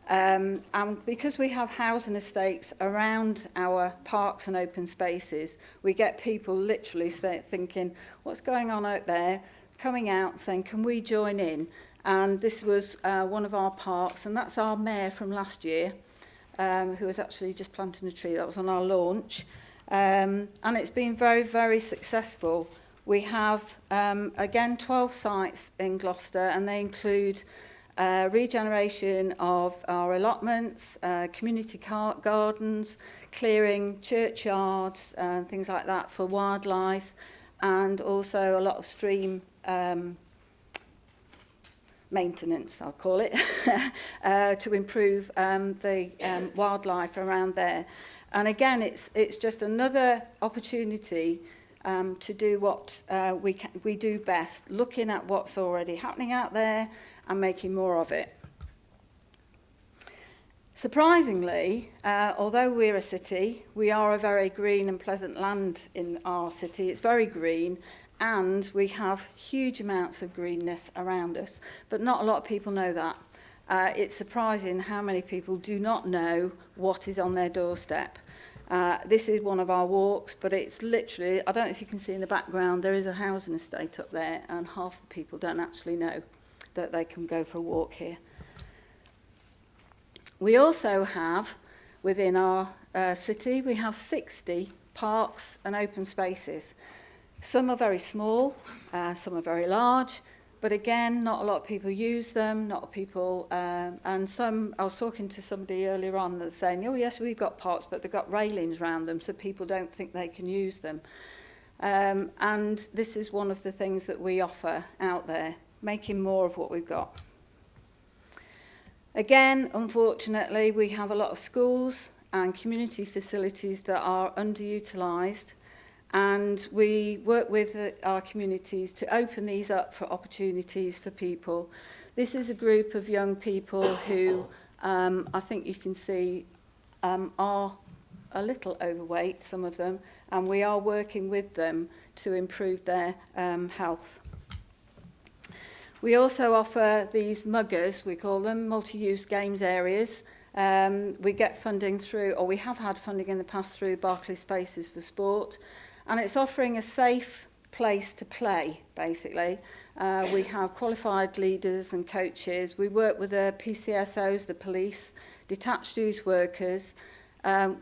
And because we have housing estates around our parks and open spaces, we get people literally thinking, what's going on out there? Coming out saying, can we join in? And this was one of our parks, and that's our mayor from last year, who was actually just planting a tree. That was on our launch. And it's been very, very successful. We have, again, 12 sites in Gloucester, and they include regeneration of our allotments, community gardens, clearing churchyards, things like that for wildlife, and also a lot of stream maintenance, I'll call it, to improve the wildlife around there. And again, it's just another opportunity to do what we do best, looking at what's already happening out there and making more of it. Surprisingly, although we're a city, we are a very green and pleasant land in our city. It's very green, and we have huge amounts of greenness around us, but not a lot of people know that. It's surprising how many people do not know what is on their doorstep. This is one of our walks, but it's literally, I don't know if you can see in the background, there is a housing estate up there, and half the people don't actually know that they can go for a walk here. We also have, within our city, we have 60 parks and open spaces. Some are very small, some are very large, but again, not a lot of people use them, not people, and some, I was talking to somebody earlier on that's saying, oh yes, we've got parks, but they've got railings around them, so people don't think they can use them. And this is one of the things that we offer out there, making more of what we've got. Again, unfortunately, we have a lot of schools and community facilities that are underutilised, and we work with our communities to open these up for opportunities for people. This is a group of young people who I think you can see are a little overweight, some of them, and we are working with them to improve their health. We also offer these muggers, we call them, multi-use games areas. We get funding through, or we have had funding in the past through Barclays Spaces for Sport, and it's offering a safe place to play, basically. We have qualified leaders and coaches. We work with the PCSOs, the police, detached youth workers.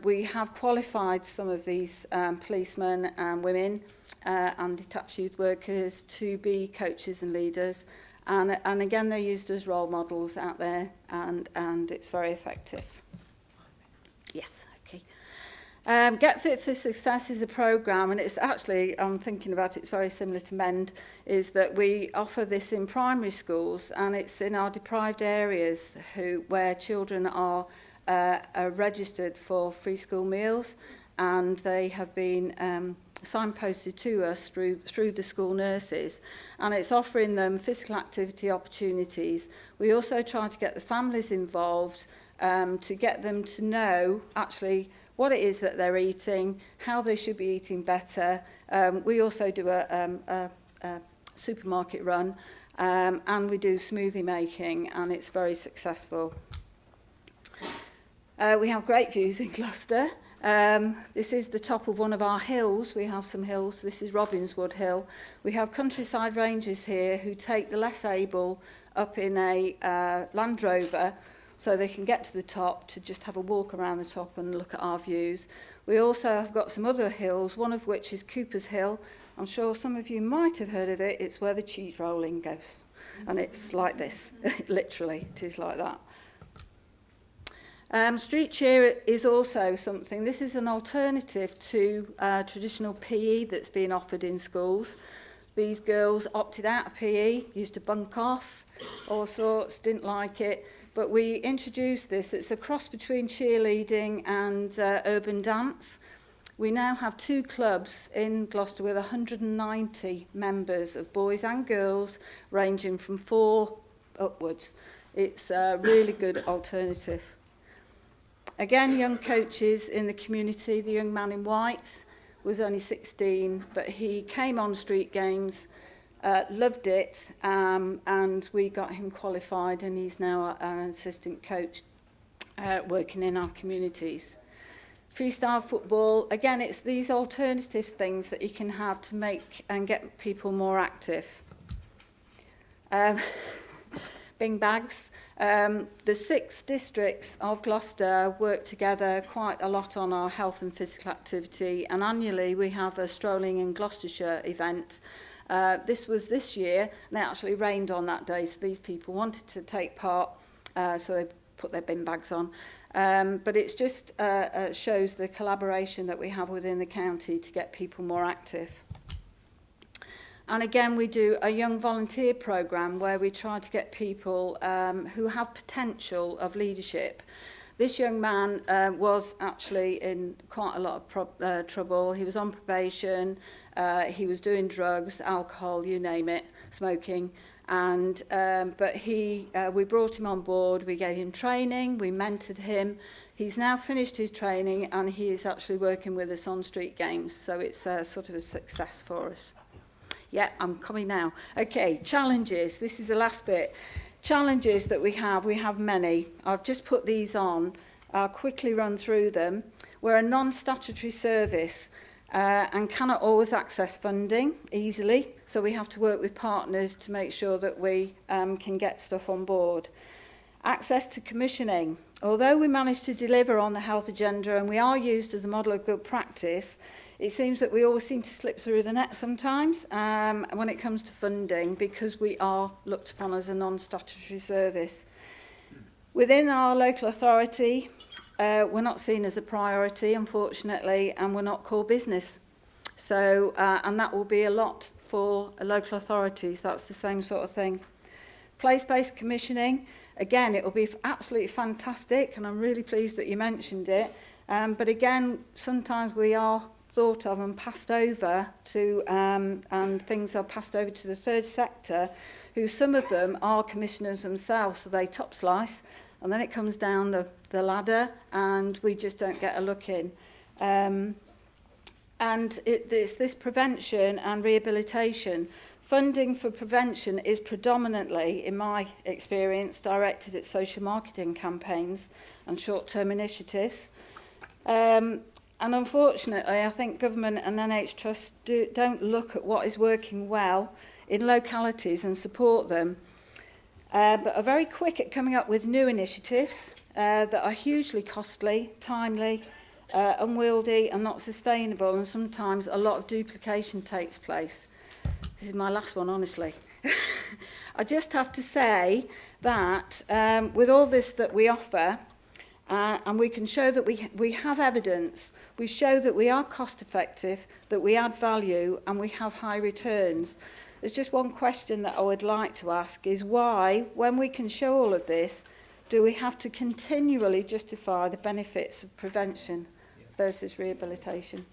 We have qualified some of these policemen and women and detached youth workers to be coaches and leaders. And again, they're used as role models out there, and it's very effective. Yes, okay. Get Fit for Success is a programme, and it's actually, I'm thinking about it, it's very similar to MEND, is that we offer this in primary schools, and it's in our deprived areas where children are registered for free school meals, and they have been signposted to us through the school nurses, and it's offering them physical activity opportunities. We also try to get the families involved to get them to know actually what it is that they're eating, how they should be eating better. We also do a supermarket run, and we do smoothie making, and it's very successful. We have great views in Gloucester. This is the top of one of our hills. We have some hills. This is Robinswood Hill. We have countryside rangers here who take the less able up in a Land Rover so they can get to the top to just have a walk around the top and look at our views. We also have got some other hills, one of which is Cooper's Hill. I'm sure some of you might have heard of it. It's where the cheese rolling goes. And it's like this, literally, it is like that. Street cheer is also something. This is an alternative to traditional PE that's being offered in schools. These girls opted out of PE, used to bunk off, all sorts, didn't like it. But we introduced this. It's a cross between cheerleading and urban dance. We now have 2 clubs in Gloucester with 190 members of boys and girls, ranging from 4 upwards. It's a really good alternative. Again, young coaches in the community. The young man in white was only 16, but he came on Street Games, loved it, and we got him qualified, and he's now an assistant coach working in our communities. Freestyle football, again, it's these alternative things that you can have to make and get people more active. Bin bags. The 6 districts of Gloucester work together quite a lot on our health and physical activity, and annually we have a Strolling in Gloucestershire event. This was this year, and it actually rained on that day, so these people wanted to take part, so they put their bin bags on. But it just shows the collaboration that we have within the county to get people more active. And again, we do a young volunteer programme where we try to get people who have potential of leadership. This young man was actually in quite a lot of trouble. He was on probation, he was doing drugs, alcohol, you name it, smoking. And but we brought him on board, we gave him training, we mentored him. He's now finished his training and he is actually working with us on street games, so it's sort of a success for us. Yeah, I'm coming now. Okay, challenges. This is the last bit. Challenges that we have many. I've just put these on. I'll quickly run through them. We're a non-statutory service and cannot always access funding easily, so we have to work with partners to make sure that we can get stuff on board. Access to commissioning. Although we managed to deliver on the health agenda and we are used as a model of good practice, it seems that we always seem to slip through the net sometimes when it comes to funding, because we are looked upon as a non-statutory service. Within our local authority, we're not seen as a priority, unfortunately, and we're not core business. So, and that will be a lot for local authorities. That's the same sort of thing. Place-based commissioning, again, it will be absolutely fantastic, and I'm really pleased that you mentioned it. But again, sometimes we are thought of and passed over to, and things are passed over to the third sector, who some of them are commissioners themselves, so they top slice, and then it comes down the ladder, and we just don't get a look in. And it's this prevention and rehabilitation. Funding for prevention is predominantly, in my experience, directed at social marketing campaigns and short-term initiatives. And unfortunately, I think government and NH Trust don't look at what is working well in localities and support them, but are very quick at coming up with new initiatives that are hugely costly, timely, unwieldy and not sustainable, and sometimes a lot of duplication takes place. This is my last one, honestly. I just have to say that with all this that we offer, and we can show that we have evidence, we show that we are cost effective, that we add value and we have high returns. There's just one question that I would like to ask is why, when we can show all of this, do we have to continually justify the benefits of prevention versus rehabilitation?